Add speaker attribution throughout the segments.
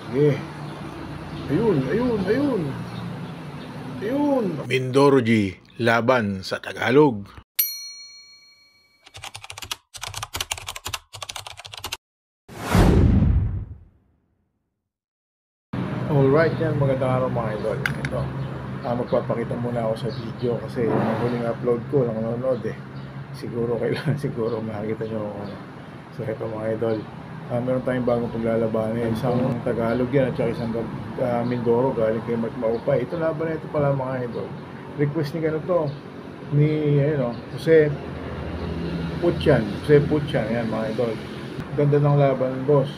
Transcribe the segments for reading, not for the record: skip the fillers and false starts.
Speaker 1: Sige. Ayun, ayun, ayun. Ayun. Mindoro G, laban sa Tagalog. Alright yan, magandang araw mga idol. Ito, magpapakita muna ako sa video kasi yung huling upload ko, lang nanonood eh. Siguro kailangan, siguro makikita nyo ako. So ito mga idol, meron tayong bagong paglalabanan. Isang Tagalog yan at saka isang Mindoro galing kay Mark Maupay. Ito laban na ito pala mga idol. Request ni ganito, ni Jose Putyan, yan mga idol. Ganda ng laban, boss.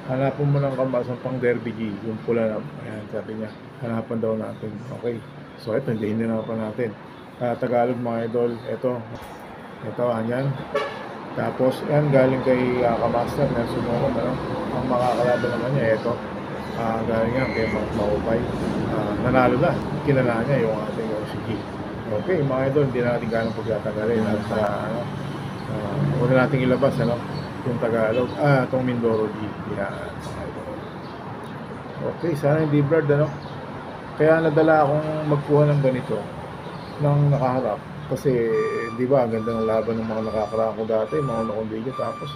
Speaker 1: Hanapan mo ng kamasan pang Derby G, yung pula na, ayan, sabi niya, hanapan daw natin. Okay, so ito, hindi hinanapan natin. Tagalog mga idol, ito, anyan. Tapos, yan, galing kay Kamaster, Nelson Moron, ano? Ang makakalaban naman niya, ito, galing yan kay Maupay. Nanalo na, kinala niya yung ating OCG. Okay, mga idol, hindi natin ganang pagkatagalin at huwag natin ilabas, ano? Yung Tagalog, itong Mindoro G. Yan. Okay, sana hindi blurred, ano? Kaya nadala akong magkuha ng ganito ng nakaharap. Kasi, di ba, ang ganda ng laban ng mga nakakaraan ko dati, mga nakong video. Tapos,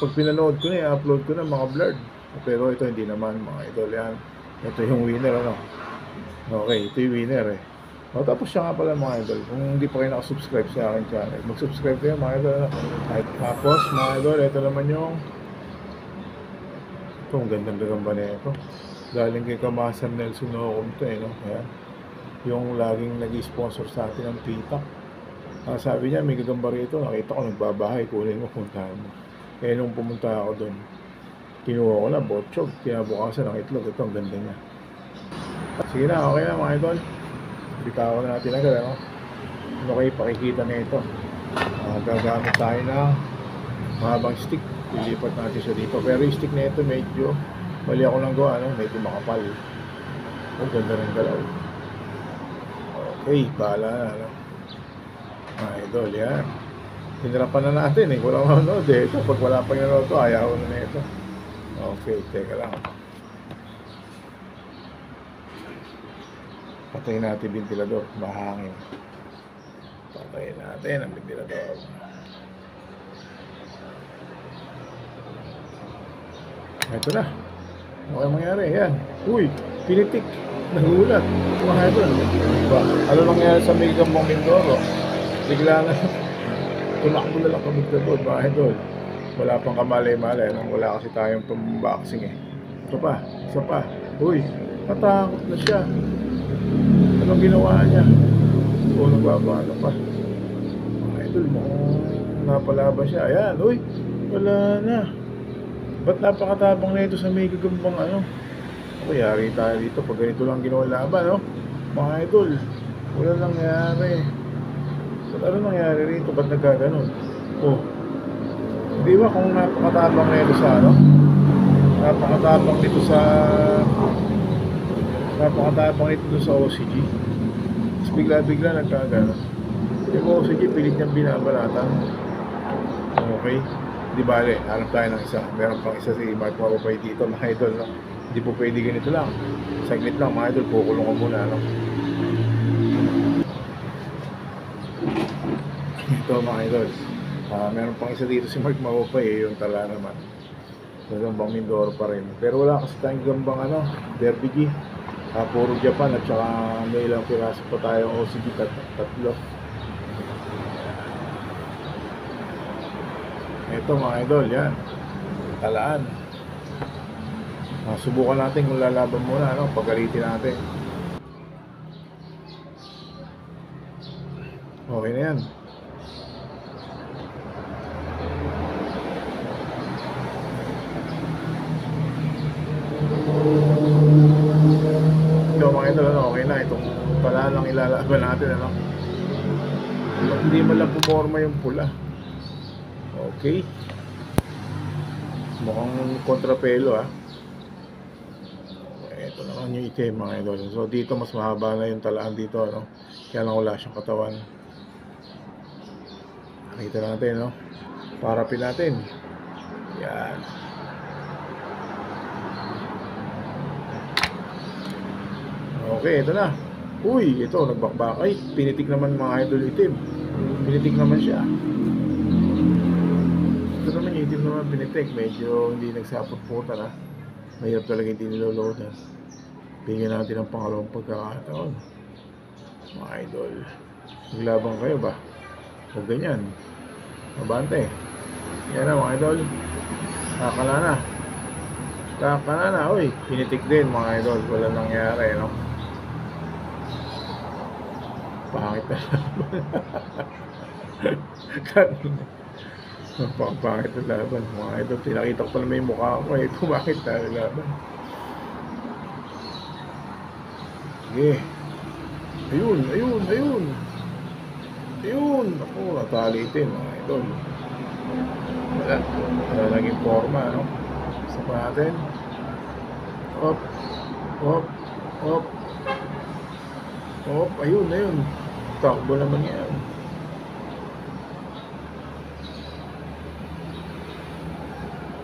Speaker 1: pag pinanood ko na, i-upload ko na mga blurred. Pero ito hindi naman, mga idol. Yan. Ito yung winner, ano? Okay, ito yung winner, eh. Tapos siya nga pala mga idol, kung hindi pa kayo nakasubscribe sa aking channel, mag-subscribe kayo mga idol. Tapos mga idol, ito naman yung ang gandang gagamba na ito. Galing kay Kamasan Nelson Ocom to no? Ayan. Yung laging nag-sponsor sa atin ng tita. Sabi niya, may gagamba rito. Nakita ko nagbabahay, kunin mo, puntahan mo. Kaya nung pumunta ako doon, kinuha ko na, botchog, kinabukasan ng itlog. Ito, ang ganda niya. Sige na, okay na mga idol. Bitawan na natin agad, ano? Ano kayo pakikita na ito? Gagamit tayo ng mahabang stick. Ilipat natin siya dito. Pero yung stick na ito medyo mali ako lang gawa, ano? Medyo makapal. Ganda rin galaw. Okay, bahala na, ano? Mga idol, yan. Hinirapan na natin eh. Walang manonood eh. Ito, pag wala pang nanonood ito, ayaw ko na ito. Okay, teka lang. Patayin natin ventilador, mahangin. Patayin natin ang ventilador. Ito na. Okay mangyari, yan. Uy, pinitik. Nagulat. Mga idol. Diba? Ano nangyari sa may gambang Mindoro? Bigla na. Tumakbo na lang kami doon, mga idol. Wala pang kamalay-malay. Wala kasi tayong pamboxing eh. Ito pa, isa pa. Uy, natakot na siya. Anong ginawa niya? O nagbabalo pa. Mga idol mo, napalaba siya. Ayan, uy, wala na. Ba't napakatabang na ito sa may gagambang ano? Okay, yari tayo dito pag ganito lang ginawa laban, no? Mga idol, wala nangyari. Ba't ano nangyari rito? Ba't nagkaganon? Oh, di ba kung napakatabang na ito sa ano? Napakatabang nito sa OCG. Tapos bigla-bigla nagkagano. Yung OCG pilit niyang binabalatan. Okay, di bale, hanap tayo ng isa. Meron pang isa si Mark Maupay dito, mga idol, no? Hindi po pwede ganito lang. Saglit lang mga idol, kukulong ko muna, no? Ito mga idol, meron pang isa dito si Mark Maupay eh, yung tala naman. So, gambang Mindoro pa rin. Pero wala kasi tayong gambang ano, Derby G. Puro Japan at saka may ilang piraso pa tayong OCG, tatlo. Ito mga idol, yan. Talaan. Subukan natin kung lalaban muna, ano, pagalitin natin. Okay na yan. Ito mga idol, ano, okay na. Itong pala lang ilalaban natin, ano. Hindi man lang pumorma yung pula. Okay. Mukhang kontrapelo ito naman yung itim mga idol. So dito mas mahaba na yung talaan dito, no? Kaya lang wala siyang katawan. Nakita natin, no? Parapin natin. Yan. Okay, ito na. Uy, ito, nagbakbak. Ay, pinitik naman mga idol itim. Pinitik naman siya. Ito naman yung itim naman pinitik. Medyo hindi nagsapot-putan ha. Mahirap talaga hindi niloloadan. Bigyan natin ang pangalawang pagkakataon. Mga idol. Maglabang kayo ba? Huwag ganyan. Mabante. Yan na mga idol. Kakala na. Kakala na. Uy, pinitik din mga idol. Wala nangyari, no? Pangit na laban. Pangit na laban. Mga idol, pinakita ko pa naman yung mukha ko. Ito, bakit na laban? Sige. Ayun. Ayun. Ako, natalitin mga idol. Wala naging forma, no? Isa pa natin. Hop. Ayun. Takbo naman yan.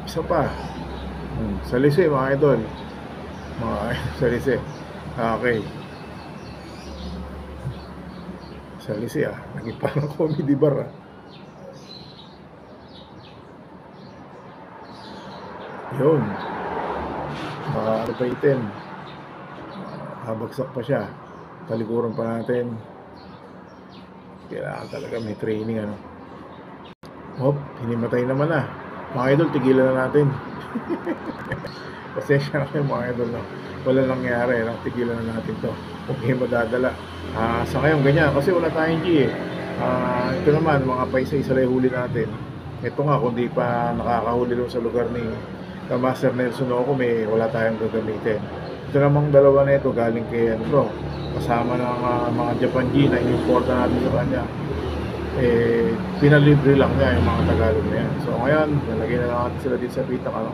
Speaker 1: Isa pa. Salise mga idol. Salise. Okay. Salise naging parang comedy bar Yun. Ano pa itin. Habagsak pa siya. Talikuran pa natin. Kailangan talaga may training ano. Hinimatay naman na. Mga idol, tigilan na natin. Pasensya na kayo mga idol, no? Wala nangyari, no? Tigilan na natin to. Huwag kayo madadala. Sa ngayon ganyan, kasi wala tayong G ito naman, mga paisa-isa lang huli natin. Ito nga, kung di pa nakakahuli doon sa lugar ni Master Nelson Oco, wala tayong gagamitin. Ito namang dalawa na ito, galing kay kasama ng mga Japan G na in-import natin sa kanya. Pinalibre lang niya yung mga Tagalog na yan. So ngayon, nalagay na natin sila dito sa pitak, ano?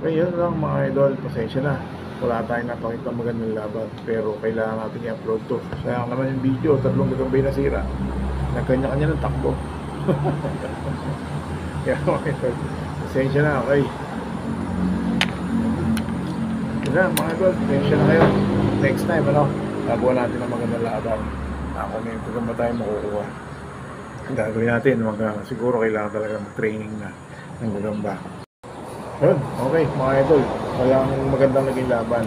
Speaker 1: Ngayon lang mga idol, pasensya na. Wala tayong napakita magandang laban, pero kailangan natin i-upload to. Sayang naman yung video, 3 gagambay na sira. Nagkanya-kanya ng takbo. Kaya mga idol, pasensya na, okay? Kaya mga idol, pasensya na kayo. Next time, nagawa natin ang magandang laban. Ako may pagkamba tayo makukuha. Ang gagawin natin, siguro kailangan talaga mag-training na ng gagamba. Yun, okay mga idol, walang magandang naging laban,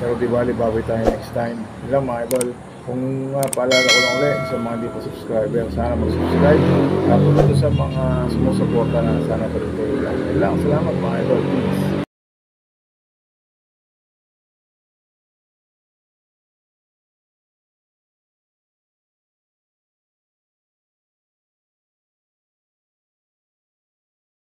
Speaker 1: pero di bali bawi tayo next time. Yun lang mga idol. Kung paalala ko lang ulit sa mga di pa subscriber, sana mag-subscribe. Tapos sa mga sumusuporta na, sana tuloy-tuloy lang. Yun lang, salamat mga idol, peace.